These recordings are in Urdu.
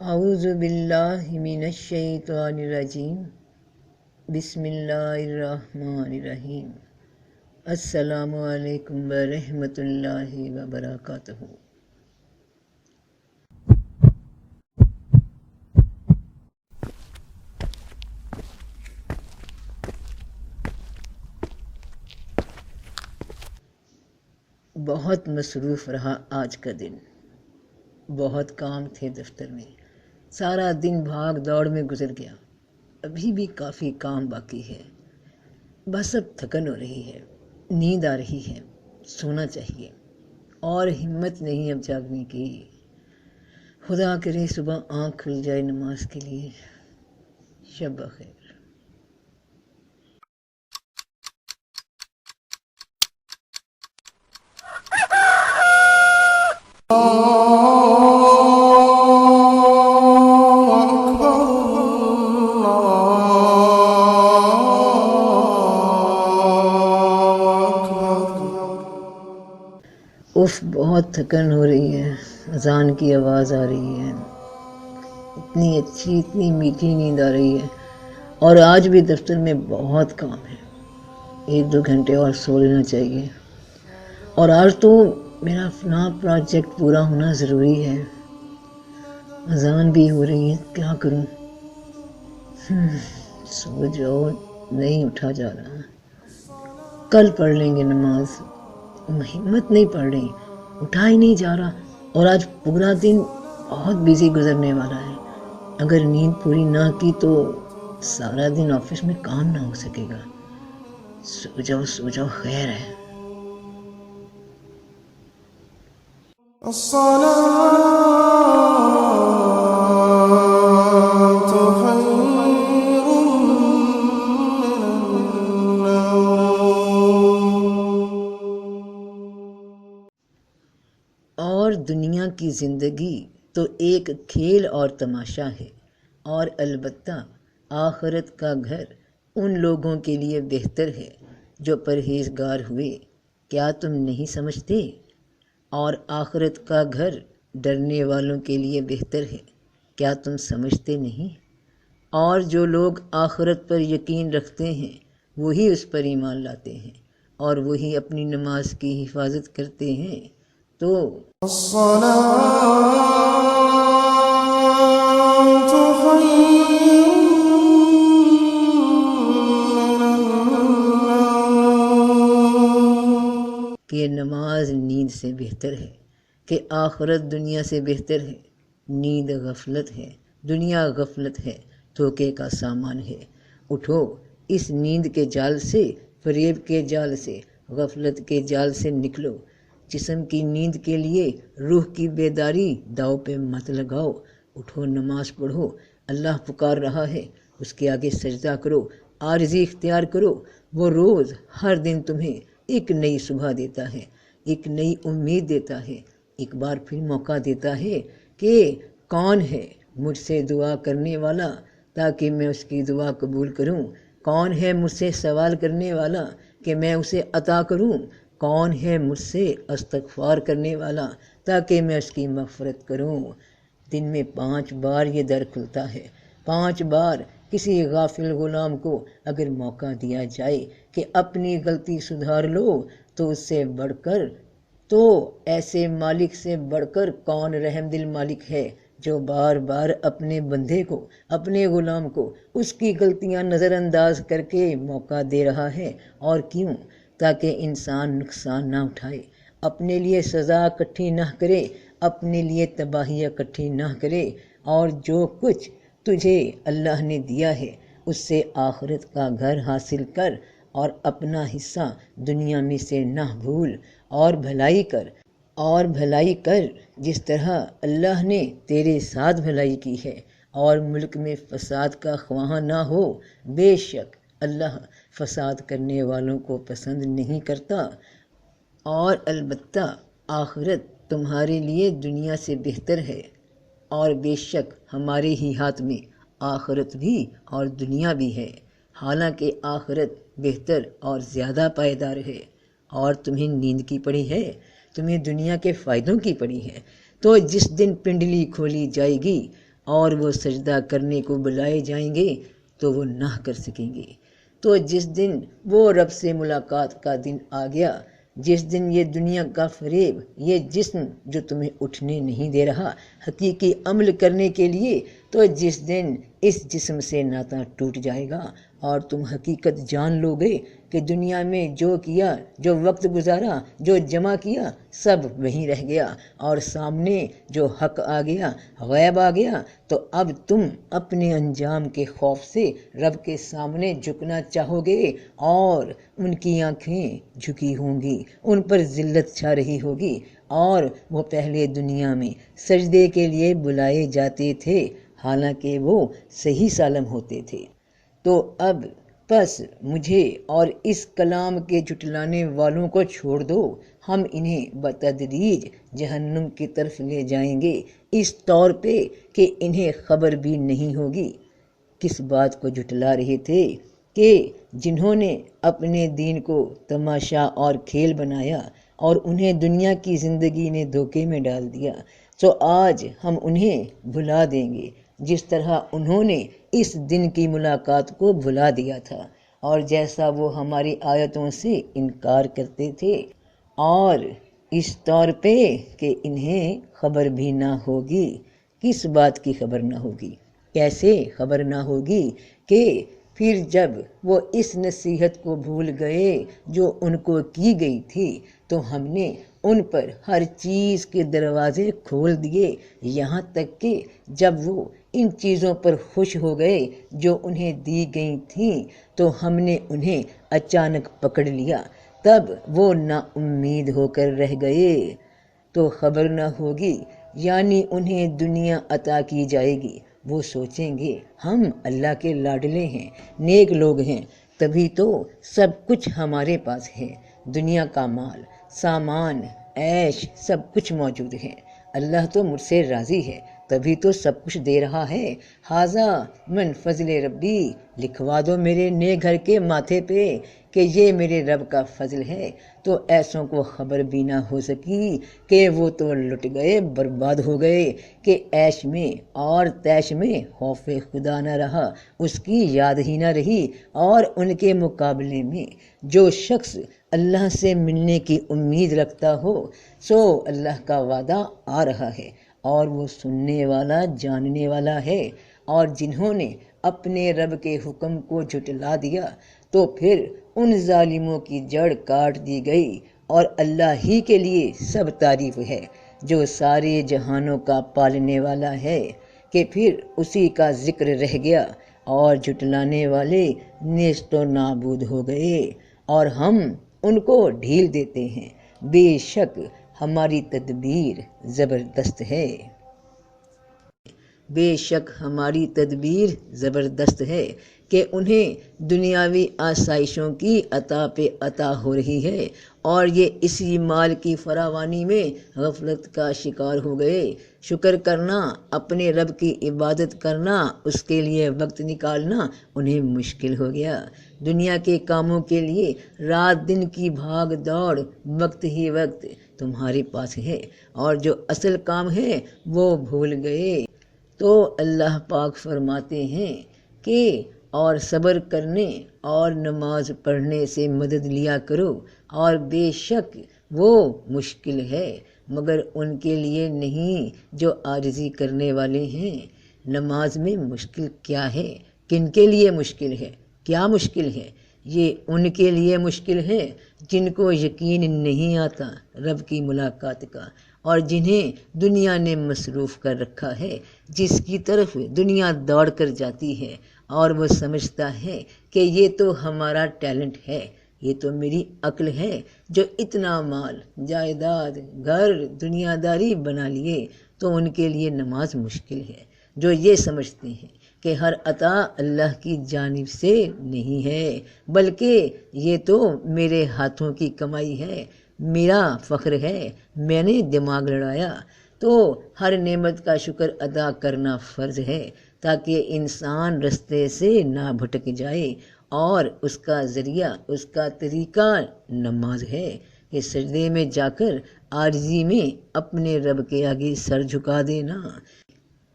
اعوذ باللہ من الشیطان الرجیم، بسم اللہ الرحمن الرحیم۔ السلام علیکم ورحمۃ اللہ وبرکاتہ۔ بہت مصروف رہا آج کا دن، بہت کام تھے دفتر میں، سارا دن بھاگ دوڑ میں گزر گیا۔ ابھی بھی کافی کام باقی ہے، بس اب تھکن ہو رہی ہے، نیند آ رہی ہے، سونا چاہیے اور ہمت نہیں اب جاگنے کی۔ خدا کرے صبح آنکھ کھل جائے نماز کے لیے۔ شب بخیر۔ بہت تھکن ہو رہی ہے، اذان کی آواز آ رہی ہے، اتنی اچھی اتنی میٹھی نیند آ رہی ہے، اور آج بھی دفتر میں بہت کام ہے، 1-2 گھنٹے اور سو لینا چاہیے۔ اور آج تو میرا فلاں پروجیکٹ پورا ہونا ضروری ہے۔ اذان بھی ہو رہی ہے، کیا کروں؟ سو جاؤ، نہیں اٹھا جا رہا۔ کل پڑھ لیں گے نماز، ہمت نہیں پڑھ رہی، اٹھا ہی نہیں جا رہا، اور آج پورا دن بہت بزی گزرنے والا ہے۔ اگر نیند پوری نہ کی تو سارا دن آفس میں کام نہ ہو سکے گا۔ سو جاؤ، خیر ہے۔ اور دنیا کی زندگی تو ایک کھیل اور تماشا ہے، اور البتہ آخرت کا گھر ان لوگوں کے لیے بہتر ہے جو پرہیزگار ہوئے۔ کیا تم نہیں سمجھتے؟ اور آخرت کا گھر ڈرنے والوں کے لیے بہتر ہے، کیا تم سمجھتے نہیں؟ اور جو لوگ آخرت پر یقین رکھتے ہیں وہی اس پر ایمان لاتے ہیں، اور وہی اپنی نماز کی حفاظت کرتے ہیں، تو کہ نماز نیند سے بہتر ہے، کہ آخرت دنیا سے بہتر ہے۔ نیند غفلت ہے، دنیا غفلت ہے، دھوکے کا سامان ہے۔ اٹھو اس نیند کے جال سے، فریب کے جال سے، غفلت کے جال سے نکلو۔ جسم کی نیند کے لیے روح کی بیداری داؤ پہ مت لگاؤ۔ اٹھو، نماز پڑھو، اللہ پکار رہا ہے، اس کے آگے سجدہ کرو، عاجزی اختیار کرو۔ وہ روز ہر دن تمہیں ایک نئی صبح دیتا ہے، ایک نئی امید دیتا ہے، ایک بار پھر موقع دیتا ہے کہ کون ہے مجھ سے دعا کرنے والا تاکہ میں اس کی دعا قبول کروں، کون ہے مجھ سے سوال کرنے والا کہ میں اسے عطا کروں، کون ہے مجھ سے استغفار کرنے والا تاکہ میں اس کی مغفرت کروں۔ دن میں 5 بار یہ در کھلتا ہے، 5 بار کسی غافل غلام کو اگر موقع دیا جائے کہ اپنی غلطی سدھار لو تو اس سے بڑھ کر، تو ایسے مالک سے بڑھ کر کون رحم دل مالک ہے جو بار بار اپنے بندے کو، اپنے غلام کو اس کی غلطیاں نظر انداز کر کے موقع دے رہا ہے؟ اور کیوں؟ تاکہ انسان نقصان نہ اٹھائے، اپنے لیے سزا اکٹھی نہ کرے، اپنے لیے تباہی اکٹھی نہ کرے، اور جو کچھ تجھے اللہ نے دیا ہے اس سے آخرت کا گھر حاصل کر، اور اپنا حصہ دنیا میں سے نہ بھول، اور بھلائی کر جس طرح اللہ نے تیرے ساتھ بھلائی کی ہے، اور ملک میں فساد کا خواہاں نہ ہو۔ بے شک اللہ فساد کرنے والوں کو پسند نہیں کرتا، اور البتہ آخرت تمہارے لیے دنیا سے بہتر ہے، اور بے شک ہمارے ہی ہاتھ میں آخرت بھی اور دنیا بھی ہے، حالانکہ آخرت بہتر اور زیادہ پائیدار ہے۔ اور تمہیں نیند کی پڑی ہے، تمہیں دنیا کے فائدوں کی پڑی ہے، تو جس دن پنڈلی کھولی جائے گی اور وہ سجدہ کرنے کو بلائے جائیں گے تو وہ نہ کر سکیں گے۔ تو جس دن وہ رب سے ملاقات کا دن آ گیا، جس دن یہ دنیا کا فریب، یہ جسم جو تمہیں اٹھنے نہیں دے رہا حقیقی عمل کرنے کے لیے، تو جس دن اس جسم سے ناطہ ٹوٹ جائے گا اور تم حقیقت جان لو گے کہ دنیا میں جو کیا، جو وقت گزارا، جو جمع کیا، سب وہیں رہ گیا اور سامنے جو حق آ گیا، غیب آ گیا، تو اب تم اپنے انجام کے خوف سے رب کے سامنے جھکنا چاہو گے اور ان کی آنکھیں جھکی ہوں گی، ان پر ذلت چھا رہی ہوگی، اور وہ پہلے دنیا میں سجدے کے لیے بلائے جاتے تھے حالانکہ وہ صحیح سالم ہوتے تھے۔ تو اب پس مجھے اور اس کلام کے جھٹلانے والوں کو چھوڑ دو، ہم انہیں بتدریج جہنم کی طرف لے جائیں گے، اس طور پہ کہ انہیں خبر بھی نہیں ہوگی۔ کس بات کو جھٹلا رہے تھے؟ کہ جنہوں نے اپنے دین کو تماشا اور کھیل بنایا اور انہیں دنیا کی زندگی نے دھوکے میں ڈال دیا، تو آج ہم انہیں بھلا دیں گے جس طرح انہوں نے اس دن کی ملاقات کو بھلا دیا تھا، اور جیسا وہ ہماری آیتوں سے انکار کرتے تھے، اور اس طور پہ کہ انہیں خبر بھی نہ ہوگی۔ کس بات کی خبر نہ ہوگی؟ کیسے خبر نہ ہوگی؟ کہ پھر جب وہ اس نصیحت کو بھول گئے جو ان کو کی گئی تھی، تو ہم نے ان پر ہر چیز کے دروازے کھول دیے، یہاں تک کہ جب وہ ان چیزوں پر خوش ہو گئے جو انہیں دی گئی تھیں، تو ہم نے انہیں اچانک پکڑ لیا، تب وہ نا امید ہو کر رہ گئے۔ تو خبر نہ ہوگی، یعنی انہیں دنیا عطا کی جائے گی، وہ سوچیں گے ہم اللہ کے لاڈلے ہیں، نیک لوگ ہیں، تبھی تو سب کچھ ہمارے پاس ہے، دنیا کا مال، سامان، عیش، سب کچھ موجود ہے، اللہ تو مجھ سے راضی ہے، تبھی تو سب کچھ دے رہا ہے۔ ھذا من فضل ربی، لکھوا دو میرے نیک گھر کے ماتھے پہ کہ یہ میرے رب کا فضل ہے۔ تو ایسوں کو خبر بھی نہ ہو سکی کہ وہ تو لٹ گئے، برباد ہو گئے، کہ عیش میں اور تیش میں خوف خدا نہ رہا، اس کی یاد ہی نہ رہی، اور ان کے مقابلے میں جو شخص اللہ سے ملنے کی امید رکھتا ہو، سو اللہ کا وعدہ آ رہا ہے اور وہ سننے والا جاننے والا ہے۔ اور جنہوں نے اپنے رب کے حکم کو جھٹلا دیا، تو پھر ان ظالموں کی جڑ کاٹ دی گئی، اور اللہ ہی کے لیے سب تعریف ہے جو سارے جہانوں کا پالنے والا ہے، کہ پھر اسی کا ذکر رہ گیا اور جھٹلانے والے نیست و نابود ہو گئے، اور ہم ان کو ڈھیل دیتے ہیں، بے شک ہماری تدبیر زبردست ہے۔ بے شک ہماری تدبیر زبردست ہے کہ انہیں دنیاوی آسائشوں کی عطا پہ عطا ہو رہی ہے، اور یہ اسی مال کی فراوانی میں غفلت کا شکار ہو گئے۔ شکر کرنا، اپنے رب کی عبادت کرنا، اس کے لیے وقت نکالنا انہیں مشکل ہو گیا۔ دنیا کے کاموں کے لیے رات دن کی بھاگ دوڑ، وقت ہی وقت تمہارے پاس ہے، اور جو اصل کام ہے وہ بھول گئے۔ تو اللہ پاک فرماتے ہیں کہ اور صبر کرنے اور نماز پڑھنے سے مدد لیا کرو، اور بے شک وہ مشکل ہے مگر ان کے لیے نہیں جو عاجزی کرنے والے ہیں۔ نماز میں مشکل کیا ہے؟ کن کے لیے مشکل ہے؟ کیا مشکل ہے؟ یہ ان کے لیے مشکل ہے جن کو یقین نہیں آتا رب کی ملاقات کا، اور جنہیں دنیا نے مصروف کر رکھا ہے، جس کی طرف دنیا دوڑ کر جاتی ہے، اور وہ سمجھتا ہے کہ یہ تو ہمارا ٹیلنٹ ہے، یہ تو میری عقل ہے جو اتنا مال، جائیداد، گھر، دنیا داری بنا لیے، تو ان کے لیے نماز مشکل ہے۔ جو یہ سمجھتے ہیں کہ ہر عطا اللہ کی جانب سے نہیں ہے، بلکہ یہ تو میرے ہاتھوں کی کمائی ہے، میرا فخر ہے، میں نے دماغ لڑایا۔ تو ہر نعمت کا شکر ادا کرنا فرض ہے تاکہ انسان رستے سے نہ بھٹک جائے، اور اس کا ذریعہ، اس کا طریقہ نماز ہے کہ سجدے میں جا کر عاجزی میں اپنے رب کے آگے سر جھکا دینا۔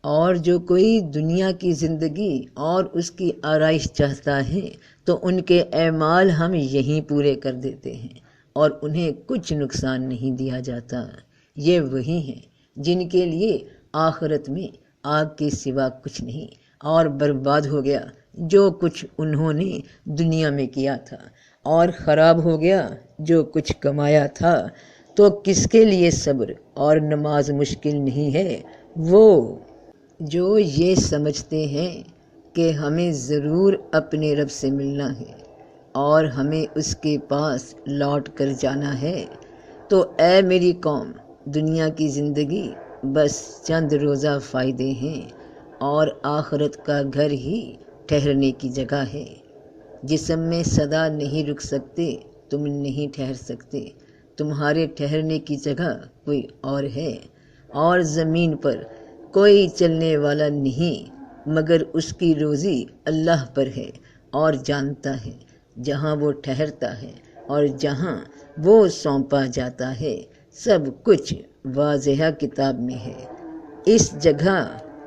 اور جو کوئی دنیا کی زندگی اور اس کی آرائش چاہتا ہے تو ان کے اعمال ہم یہیں پورے کر دیتے ہیں اور انہیں کچھ نقصان نہیں دیا جاتا۔ یہ وہی ہیں جن کے لیے آخرت میں آگ کے سوا کچھ نہیں، اور برباد ہو گیا جو کچھ انہوں نے دنیا میں کیا تھا، اور خراب ہو گیا جو کچھ کمایا تھا۔ تو کس کے لیے صبر اور نماز مشکل نہیں ہے؟ وہ جو یہ سمجھتے ہیں کہ ہمیں ضرور اپنے رب سے ملنا ہے اور ہمیں اس کے پاس لوٹ کر جانا ہے۔ تو اے میری قوم، دنیا کی زندگی بس چند روزہ فائدے ہیں اور آخرت کا گھر ہی ٹھہرنے کی جگہ ہے۔ جسم میں سدا نہیں رک سکتے، تم نہیں ٹھہر سکتے، تمہارے ٹھہرنے کی جگہ کوئی اور ہے، اور زمین پر کوئی چلنے والا نہیں مگر اس کی روزی اللہ پر ہے، اور جانتا ہے جہاں وہ ٹھہرتا ہے اور جہاں وہ سونپا جاتا ہے، سب کچھ واضح کتاب میں ہے۔ اس جگہ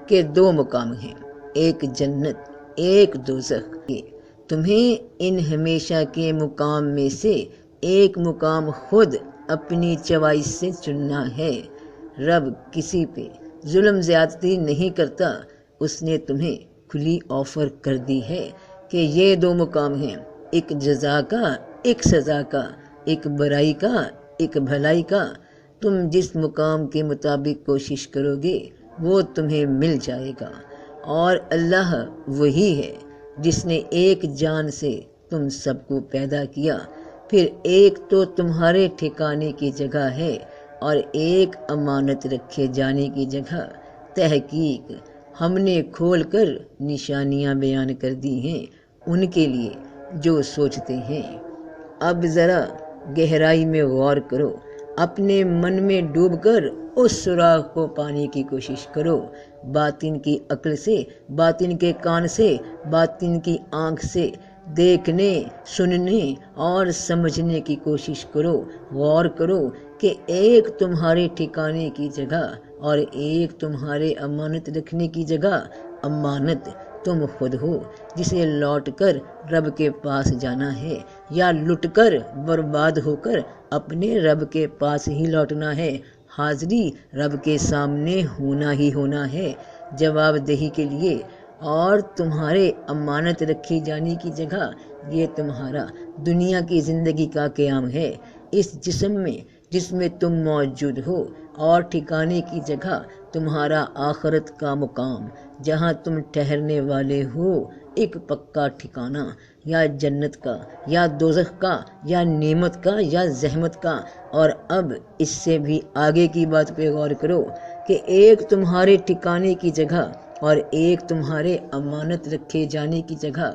کے دو مقام ہیں، ایک جنت ایک دوزخ۔ تمہیں ان ہمیشہ کے مقام میں سے ایک مقام خود اپنی چوائس سے چننا ہے۔ رب کسی پہ ظلم زیادتی نہیں کرتا، اس نے تمہیں کھلی آفر کر دی ہے کہ یہ دو مقام ہیں، ایک جزا کا ایک سزا کا، ایک برائی کا ایک بھلائی کا۔ تم جس مقام کے مطابق کوشش کرو گے وہ تمہیں مل جائے گا، اور اللہ وہی ہے جس نے ایک جان سے تم سب کو پیدا کیا، پھر ایک تو تمہارے ٹھکانے کی جگہ ہے اور ایک امانت رکھے جانے کی جگہ۔ تحقیق ہم نے کھول کر نشانیاں بیان کر دی ہیں ان کے لیے جو سوچتے ہیں۔ اب ذرا گہرائی میں غور کرو، اپنے من میں ڈوب کر اس سراغ کو پانے کی کوشش کرو، باطن کی عقل سے، باطن کے کان سے، باطن کی آنکھ سے دیکھنے، سننے اور سمجھنے کی کوشش کرو۔ غور کرو کہ ایک تمہارے ٹھکانے کی جگہ اور ایک تمہارے امانت رکھنے کی جگہ۔ امانت تم خود ہو جسے لوٹ کر رب کے پاس جانا ہے، یا لٹ کر برباد ہو کر اپنے رب کے پاس ہی لوٹنا ہے۔ حاضری رب کے سامنے ہونا ہی ہونا ہے جواب دہی کے لیے، اور تمہارے امانت رکھی جانے کی جگہ یہ تمہارا دنیا کی زندگی کا قیام ہے، اس جسم میں جس میں تم موجود ہو، اور ٹھکانے کی جگہ تمہارا آخرت کا مقام جہاں تم ٹھہرنے والے ہو، ایک پکا ٹھکانہ، یا جنت کا یا دوزخ کا یا نعمت کا یا زحمت کا۔ اور اب اس سے بھی آگے کی بات پہ غور کرو کہ ایک تمہارے ٹھکانے کی جگہ اور ایک تمہارے امانت رکھے جانے کی جگہ۔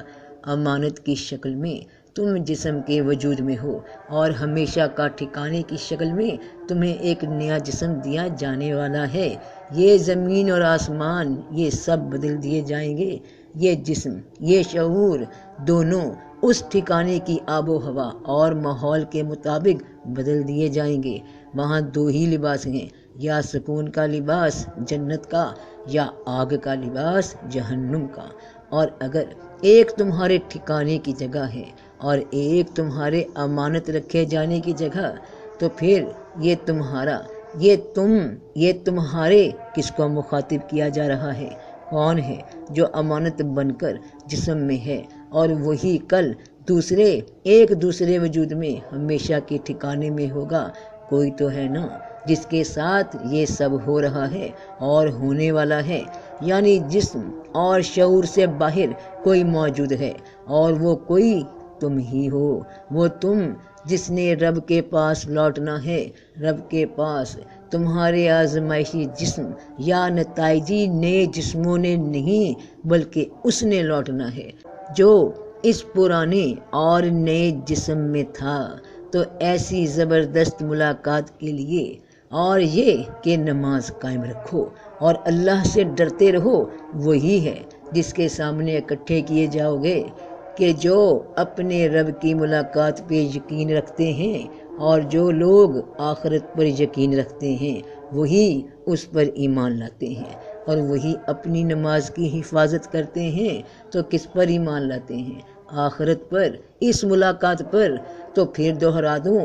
امانت کی شکل میں تم جسم کے وجود میں ہو، اور ہمیشہ کا ٹھکانے کی شکل میں تمہیں ایک نیا جسم دیا جانے والا ہے۔ یہ زمین اور آسمان یہ سب بدل دیے جائیں گے، یہ جسم یہ شعور دونوں اس ٹھکانے کی آب و ہوا اور ماحول کے مطابق بدل دیے جائیں گے۔ وہاں دو ہی لباس ہیں، یا سکون کا لباس جنت کا، یا آگ کا لباس جہنم کا۔ اور اگر ایک تمہارے ٹھکانے کی جگہ ہے اور ایک تمہارے امانت رکھے جانے کی جگہ، تو پھر یہ تمہارا یہ تمہارے کس کو مخاطب کیا جا رہا ہے؟ کون ہے جو امانت بن کر جسم میں ہے اور وہی کل ایک دوسرے وجود میں ہمیشہ کے ٹھکانے میں ہوگا؟ کوئی تو ہے نا جس کے ساتھ یہ سب ہو رہا ہے اور ہونے والا ہے، یعنی جسم اور شعور سے باہر کوئی موجود ہے، اور وہ کوئی تم ہی ہو، وہ تم جس نے رب کے پاس لوٹنا ہے۔ رب کے پاس تمہارے آزمائشی جسم یا نتائجی نئے جسموں نے نہیں، بلکہ اس نے لوٹنا ہے جو اس پرانے اور نئے جسم میں تھا۔ تو ایسی زبردست ملاقات کے لیے اور یہ کہ نماز قائم رکھو اور اللہ سے ڈرتے رہو، وہی ہے جس کے سامنے اکٹھے کیے جاؤ گے کہ جو اپنے رب کی ملاقات پہ یقین رکھتے ہیں، اور جو لوگ آخرت پر یقین رکھتے ہیں وہی اس پر ایمان لاتے ہیں۔ اور وہی اپنی نماز کی حفاظت کرتے ہیں تو کس پر ایمان لاتے ہیں؟ آخرت پر، اس ملاقات پر۔ تو پھر دوہرا دوں،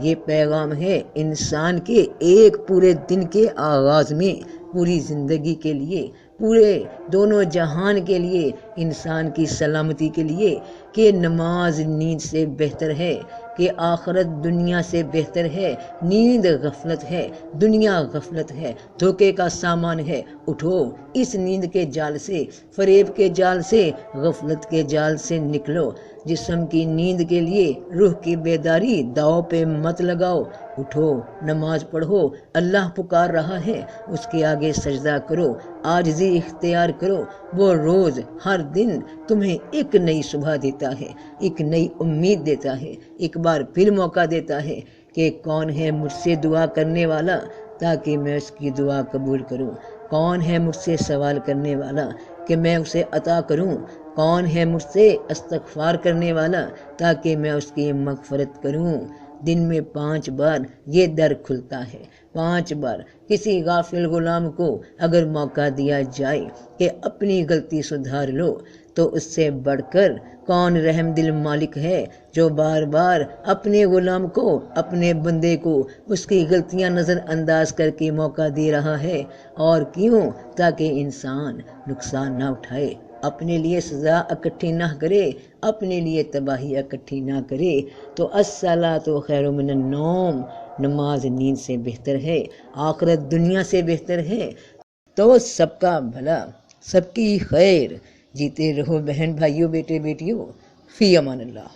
یہ پیغام ہے انسان کے ایک پورے دن کے آغاز میں، پوری زندگی کے لیے، پورے دونوں جہان کے لیے، انسان کی سلامتی کے لیے، کہ نماز نیند سے بہتر ہے، کہ آخرت دنیا سے بہتر ہے، نیند غفلت ہے، دنیا غفلت ہے، دھوکے کا سامان ہے۔ اٹھو، اس نیند کے جال سے، فریب کے جال سے، غفلت کے جال سے نکلو۔ جسم کی نیند کے لیے روح کی بیداری داؤ پہ مت لگاؤ۔ اٹھو، نماز پڑھو، اللہ پکار رہا ہے، اس کے آگے سجدہ کرو، عاجزی اختیار کرو۔ وہ روز، ہر دن تمہیں ایک نئی صبح دیتا ہے، ایک نئی امید دیتا ہے، ایک بار پھر موقع دیتا ہے کہ کون ہے مجھ سے دعا کرنے والا تاکہ میں اس کی دعا قبول کروں، کون ہے مجھ سے سوال کرنے والا کہ میں اسے عطا کروں، کون ہے مجھ سے استغفار کرنے والا تاکہ میں اس کی مغفرت کروں۔ دن میں 5 بار یہ در کھلتا ہے، 5 بار کسی غافل غلام کو اگر موقع دیا جائے کہ اپنی غلطی سدھار لو، تو اس سے بڑھ کر کون رحم دل مالک ہے جو بار بار اپنے غلام کو، اپنے بندے کو اس کی غلطیاں نظر انداز کر کے موقع دے رہا ہے؟ اور کیوں؟ تاکہ انسان نقصان نہ اٹھائے، اپنے لیے سزا اکٹھی نہ کرے، اپنے لیے تباہی اکٹھی نہ کرے۔ تو الصلاۃ خیر من النوم، نماز نیند سے بہتر ہے، آخرت دنیا سے بہتر ہے۔ تو سب کا بھلا، سب کی خیر۔ جیتے رہو بہن بھائیوں، بیٹے بیٹیوں، فی امان اللہ۔